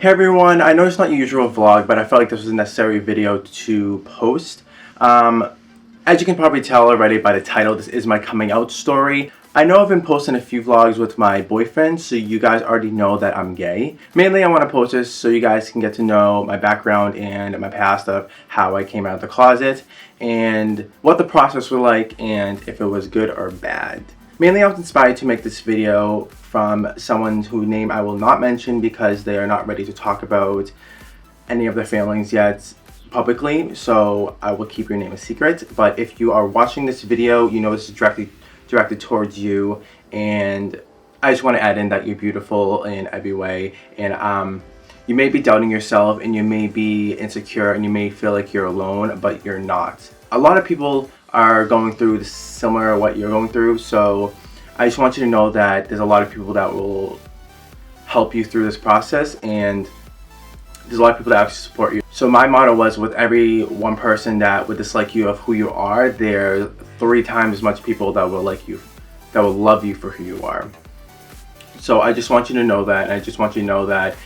Hey everyone, I know it's not your usual vlog, but I felt like this was a necessary video to post. As you can probably tell already by the title, this is my coming out story. I know I've been posting a few vlogs with my boyfriend, so you guys already know that I'm gay. Mainly I want to post this so you guys can get to know my background and my past of how I came out of the closet and what the process was like and if it was good or bad. Mainly I was inspired to make this video from someone whose name I will not mention because they are not ready to talk about any of their feelings yet publicly, so I will keep your name a secret. But if you are watching this video, you know this is directed towards you, and I just want to add in that you're beautiful in every way, and you may be doubting yourself and you may be insecure and you may feel like you're alone, but you're not. A lot of people are going through similar to what you're going through, so I just want you to know that there's a lot of people that will help you through this process, and there's a lot of people that actually support you. So my motto was, with every one person that would dislike you of who you are, there's 3 times as much people that will like you, that will love you for who you are. So I just want you to know that, and I just want you to know that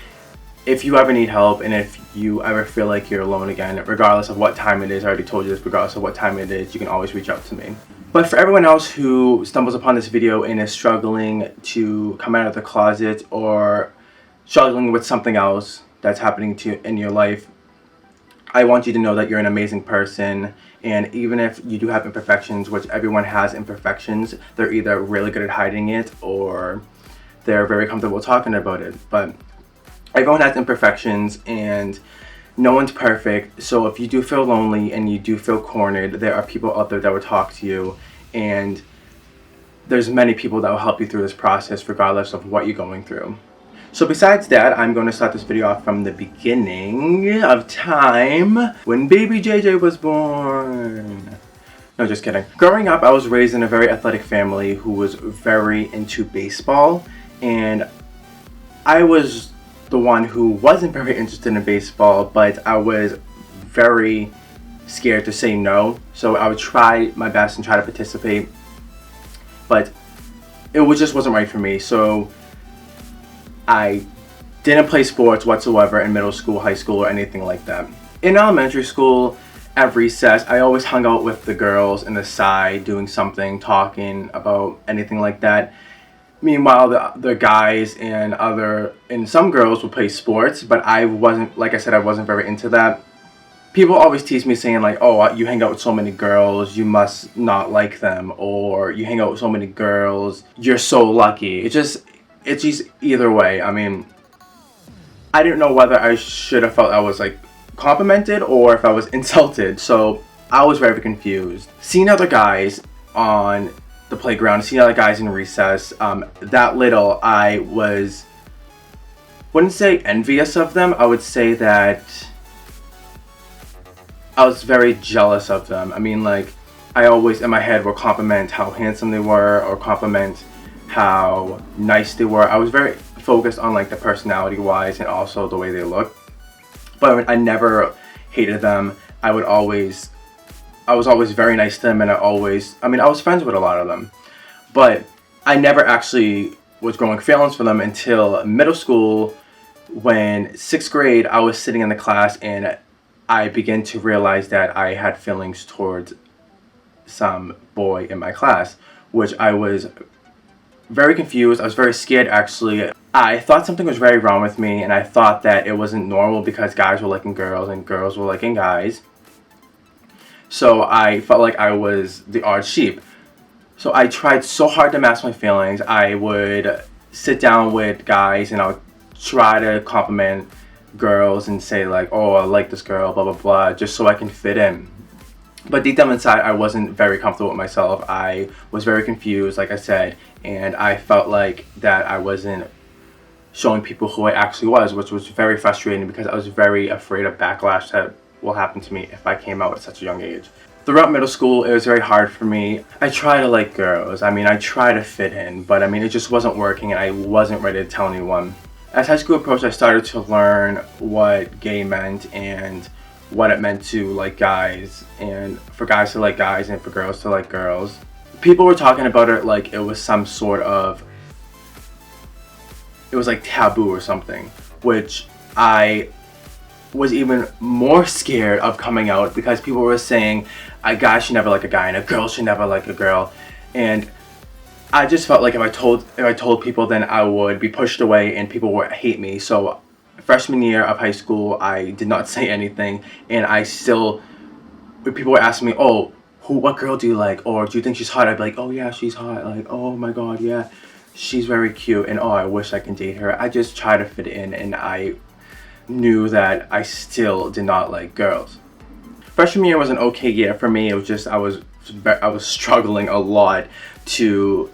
if you ever need help and if you ever feel like you're alone again, regardless of what time it is, I already told you this, regardless of what time it is, you can always reach out to me. But for everyone else who stumbles upon this video and is struggling to come out of the closet or struggling with something else that's happening to in your life, I want you to know that you're an amazing person, and even if you do have imperfections, which everyone has imperfections, they're either really good at hiding it or they're very comfortable talking about it. But everyone has imperfections and no one's perfect, so if you do feel lonely and you do feel cornered, there are people out there that will talk to you, and there's many people that will help you through this process regardless of what you're going through. So besides that, I'm going to start this video off from the beginning of time, when baby JJ was born. No, just kidding. Growing up, I was raised in a very athletic family who was very into baseball, and I was the one who wasn't very interested in baseball, but I was very scared to say no, so I would try my best and try to participate, but just wasn't right for me. So I didn't play sports whatsoever in middle school, high school, or anything like that. In elementary school, at recess, I always hung out with the girls in the side doing something, talking about anything like that. Meanwhile, the guys and some girls would play sports, but I wasn't, like I said, I wasn't very into that. People always tease me saying like, oh, you hang out with so many girls, you must not like them, or you hang out with so many girls, you're so lucky. It's just either way. I mean, I didn't know whether I should have felt I was like complimented or if I was insulted, so I was very confused. Seeing other guys on the playground, seeing other guys in recess, that little, I wouldn't say envious of them, I would say that I was very jealous of them. I mean, like, I always in my head would compliment how handsome they were or compliment how nice they were. I was very focused on like the personality wise and also the way they looked, but I never hated them. I was always very nice to them, and I was friends with a lot of them, but I never actually was growing feelings for them until middle school, when 6th grade, I was sitting in the class and I began to realize that I had feelings towards some boy in my class, which I was very confused. I was very scared, actually. I thought something was very wrong with me, and I thought that it wasn't normal because guys were liking girls and girls were liking guys. So I felt like I was the odd sheep. So I tried so hard to mask my feelings. I would sit down with guys and I would try to compliment girls and say like, oh, I like this girl, blah, blah, blah, just so I can fit in. But deep down inside, I wasn't very comfortable with myself. I was very confused, like I said, and I felt like that I wasn't showing people who I actually was, which was very frustrating because I was very afraid of backlash that will happen to me if I came out at such a young age. Throughout middle school, it was very hard for me. I tried to like girls. I mean, I tried to fit in, but I mean, it just wasn't working, and I wasn't ready to tell anyone. As high school approached, I started to learn what gay meant and what it meant to like guys, and for guys to like guys and for girls to like girls. People were talking about it like it was some sort of, it was like taboo or something, which I was even more scared of coming out because people were saying a guy should never like a guy and a girl should never like a girl, and I just felt like if I told people, then I would be pushed away and people would hate me. So freshman year of high school, I did not say anything, and I still, when people were asking me, oh, what girl do you like, or do you think she's hot, I'd be like, oh yeah, she's hot, like, oh my god, yeah, she's very cute, and oh, I wish I can date her. I just try to fit in, and I knew that I still did not like girls. Freshman year was an okay year for me. It was just I was struggling a lot to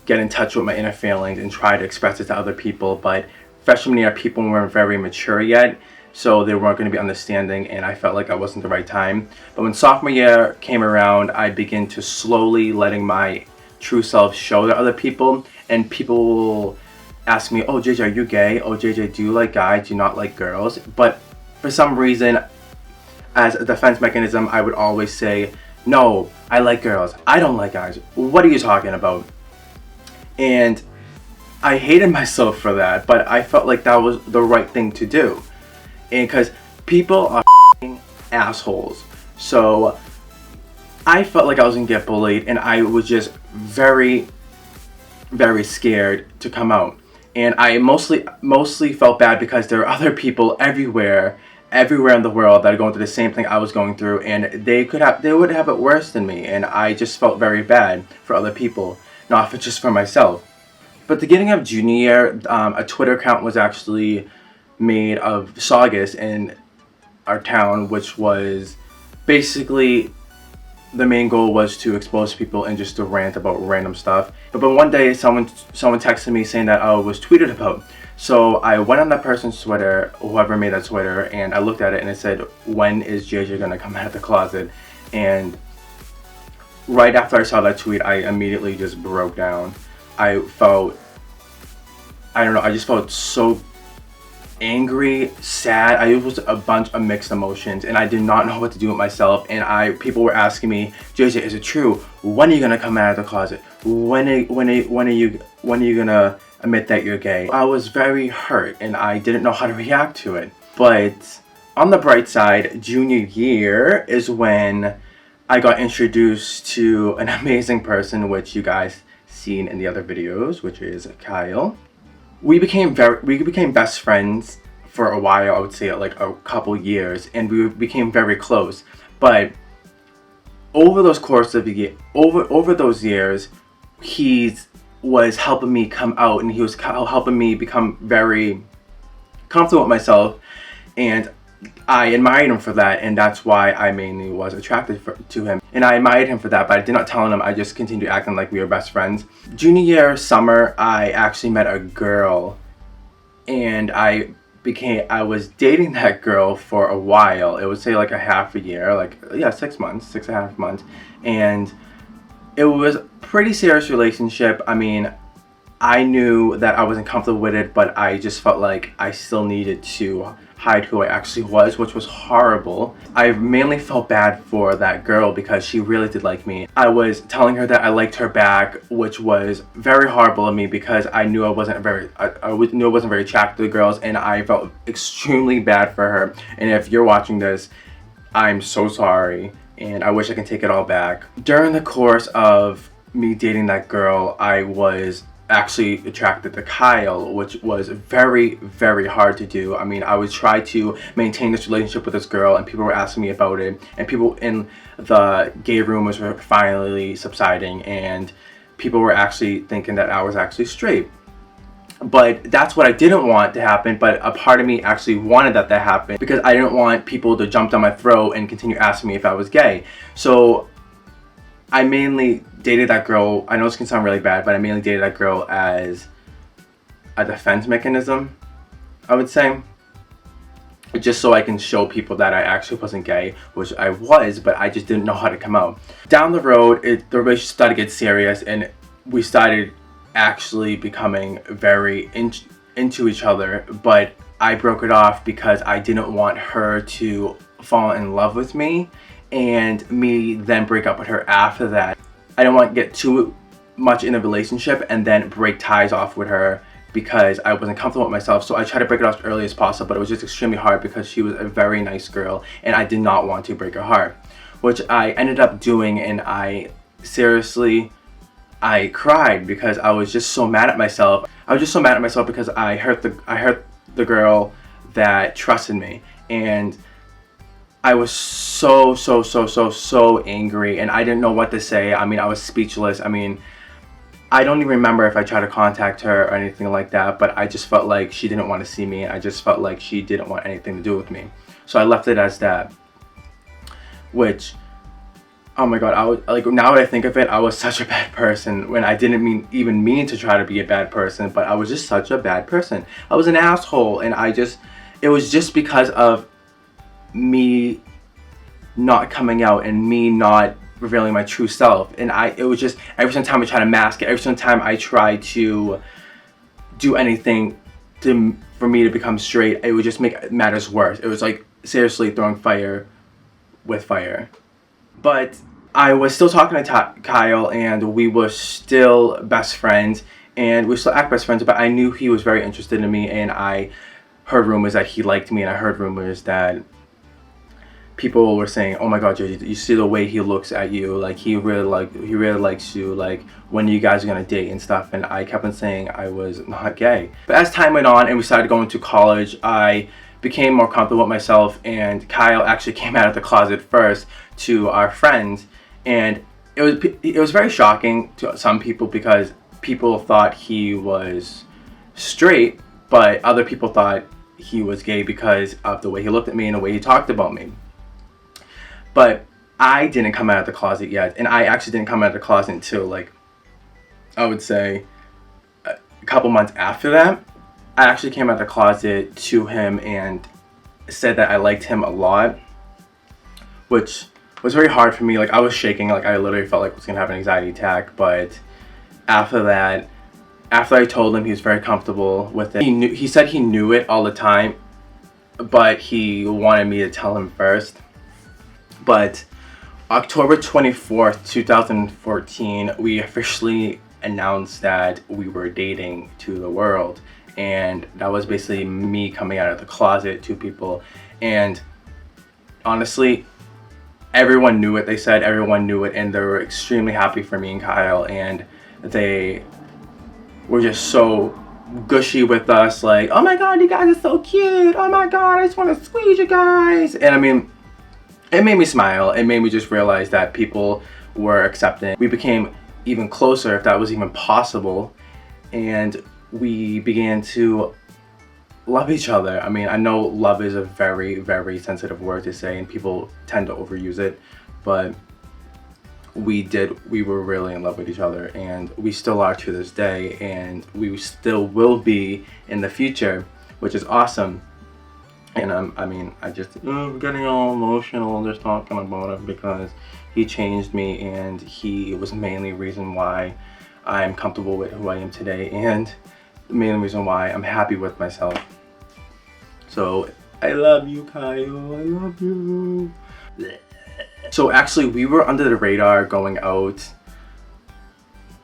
get in touch with my inner feelings and try to express it to other people. But freshman year, people weren't very mature yet, so they weren't going to be understanding, and I felt like I wasn't the right time. But when sophomore year came around, I began to slowly letting my true self show to other people, and people will ask me, oh JJ, are you gay? Oh JJ, do you like guys? Do you not like girls? But for some reason, as a defense mechanism, I would always say, no, I like girls. I don't like guys. What are you talking about? And I hated myself for that, but I felt like that was the right thing to do. And because people are assholes. So I felt like I was gonna get bullied, and I was just very, very scared to come out. And I mostly felt bad because there are other people everywhere in the world that are going through the same thing I was going through, and they would have it worse than me, and I just felt very bad for other people, not just for myself. But the beginning of junior year, a Twitter account was actually made of Saugus in our town, which was basically the main goal was to expose people and just to rant about random stuff. But one day someone texted me saying that I was tweeted about. So I went on that person's Twitter, whoever made that Twitter, and I looked at it and it said, when is JJ gonna come out of the closet? And right after I saw that tweet, I immediately just broke down. I just felt so angry, sad. It was a bunch of mixed emotions, and I did not know what to do with myself. And people were asking me, JJ, is it true? When are you gonna come out of the closet? When are you gonna admit that you're gay? I was very hurt, and I didn't know how to react to it. But on the bright side, junior year is when I got introduced to an amazing person, which you guys seen in the other videos, which is Kyle. We became best friends for a while. I would say like a couple years, and we became very close. But over those course of the year, over those years, he was helping me come out, and he was helping me become very comfortable with myself, and I admired him for that, and that's why I mainly was attracted to him. And I admired him for that, but I did not tell him. I just continued acting like we were best friends. Junior year summer, I actually met a girl, and I was dating that girl for a while. It would say like a half a year, 6 months, 6.5 months, and it was a pretty serious relationship. I mean, I knew that I wasn't comfortable with it, but I just felt like I still needed to hide who I actually was, which was horrible. I mainly felt bad for that girl because she really did like me. I was telling her that I liked her back, which was very horrible of me because I knew I wasn't very attracted to girls, and I felt extremely bad for her. And if you're watching this, I'm so sorry, and I wish I could take it all back. During the course of me dating that girl, I was actually attracted to Kyle, which was very, very hard to do. I mean, I would try to maintain this relationship with this girl, and people were asking me about it, and people in the gay rumors were finally subsiding, and people were actually thinking that I was actually straight. But that's what I didn't want to happen, but a part of me actually wanted that to happen because I didn't want people to jump down my throat and continue asking me if I was gay. So I mainly dated that girl. I know this can sound really bad, but I mainly dated that girl as a defense mechanism, I would say. Just so I can show people that I actually wasn't gay, which I was, but I just didn't know how to come out. Down the road, the relationship started to get serious, and we started actually becoming very into each other, but I broke it off because I didn't want her to fall in love with me and me then break up with her after that. I didn't want to get too much in a relationship and then break ties off with her because I wasn't comfortable with myself. So I tried to break it off as early as possible, but it was just extremely hard because she was a very nice girl and I did not want to break her heart, which I ended up doing. And I cried because I was just so mad at myself. I was just so mad at myself because I hurt the girl that trusted me, and I was so angry, and I didn't know what to say. I mean, I was speechless. I mean, I don't even remember if I tried to contact her or anything like that, but I just felt like she didn't want to see me. I just felt like she didn't want anything to do with me. So I left it as that, which, oh my god, I was like, now that I think of it, I was such a bad person when I didn't even mean to try to be a bad person, but I was just such a bad person. I was an asshole, and it was just because of me not coming out and me not revealing my true self. And it was just, every single time I try to mask it, every single time I try to do anything for me to become straight, it would just make matters worse. It was like seriously throwing fire with fire. But I was still talking to Kyle, and we were still best friends, and we still act best friends, but I knew he was very interested in me, and I heard rumors that he liked me, and I heard rumors that people were saying, oh my god, JJ, you see the way he looks at you, like he really likes you, like when you guys are gonna date and stuff. And I kept on saying I was not gay. But as time went on and we started going to college, I became more comfortable with myself, and Kyle actually came out of the closet first to our friends, and it was very shocking to some people because people thought he was straight, but other people thought he was gay because of the way he looked at me and the way he talked about me. But I didn't come out of the closet yet, and I actually didn't come out of the closet until, like, I would say a couple months after that. I actually came out of the closet to him and said that I liked him a lot, which was very hard for me. Like, I was shaking, like I literally felt like I was gonna have an anxiety attack. But after that, after I told him, he was very comfortable with it. He said he knew it all the time, but he wanted me to tell him first. But October 24th, 2014, we officially announced that we were dating to the world. And that was basically me coming out of the closet to people. And honestly, everyone knew it. They said everyone knew it, and they were extremely happy for me and Kyle. And they were just so gushy with us, like, oh my god, you guys are so cute. Oh my god, I just want to squeeze you guys. And I mean, it made me smile. It made me just realize that people were accepting. We became even closer, if that was even possible, and we began to love each other. I mean, I know love is a very, very sensitive word to say, and people tend to overuse it, but we were really in love with each other, and we still are to this day, and we still will be in the future, which is awesome. And I'm getting all emotional just talking about it because he changed me, and he was mainly the reason why I'm comfortable with who I am today, and the main reason why I'm happy with myself. So I love you, Kyle. I love you. So actually, we were under the radar going out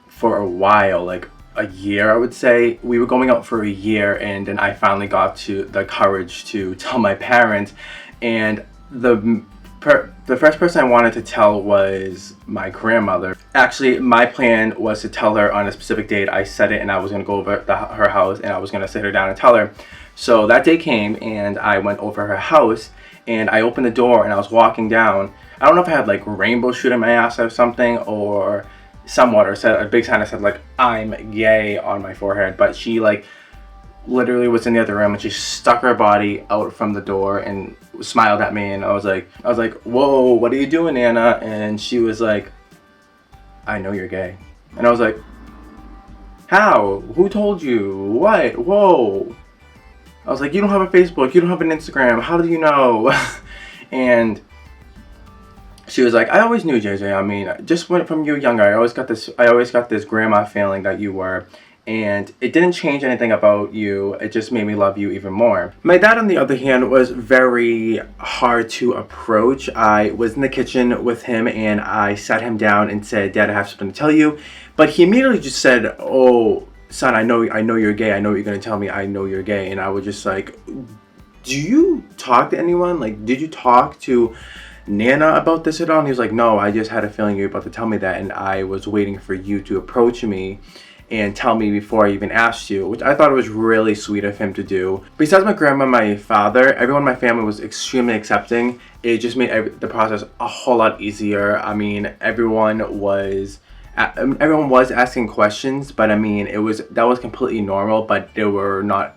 for a while, like a year, I would say. We were going out for a year, and then I finally got to the courage to tell my parents. And the first person I wanted to tell was my grandmother. Actually, my plan was to tell her on a specific date. I said it, and I was going to go over her house, and I was going to sit her down and tell her. So that day came, and I went over her house, and I opened the door, and I was walking down. I don't know if I had like rainbow shooting my ass or something, or somewhat, or said a big sign that said like I'm gay on my forehead. But she like literally was in the other room, and she stuck her body out from the door and smiled at me, and I was like, whoa, what are you doing, Anna? And she was like, I know you're gay. And I was like, how? Who told you? What? Whoa. I was like, you don't have a Facebook, you don't have an Instagram, how do you know? And she was like, I always knew, JJ. I mean, just from you younger, I always got this grandma feeling that you were, and it didn't change anything about you. It just made me love you even more. My dad, on the other hand, was very hard to approach. I was in the kitchen with him, and I sat him down and said, Dad, I have something to tell you. But he immediately just said, oh, son, I know you're gay. I know what you're gonna tell me. I know you're gay. And I was just like, do you talk to anyone? Like, did you talk to Nana about this at all? And he was like, no, I just had a feeling you were about to tell me that, and I was waiting for you to approach me and tell me before I even asked you, which I thought it was really sweet of him to do. Besides my grandma and my father, everyone in my family was extremely accepting. It just made the process a whole lot easier. I mean, everyone was asking questions, but I mean, that was completely normal, but they were not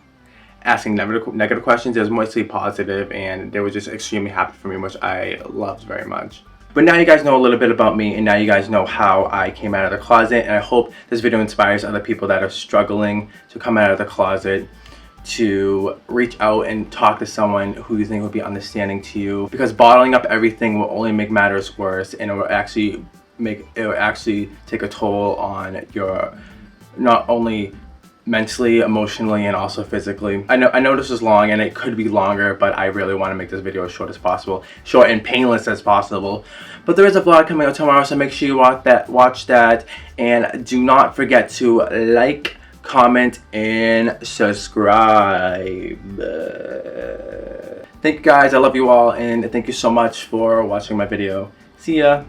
asking negative questions. It was mostly positive, and they were just extremely happy for me, which I loved very much. But now you guys know a little bit about me, and now you guys know how I came out of the closet, and I hope this video inspires other people that are struggling to come out of the closet to reach out and talk to someone who you think would be understanding to you, because bottling up everything will only make matters worse, and it will actually take a toll on your, not only mentally, emotionally, and also physically. I know this is long, and it could be longer, but I really want to make this video as short as possible, short and painless as possible. But there is a vlog coming out tomorrow, so make sure you watch that, and do not forget to like, comment, and subscribe. Thank you guys, I love you all, and thank you so much for watching my video. See ya.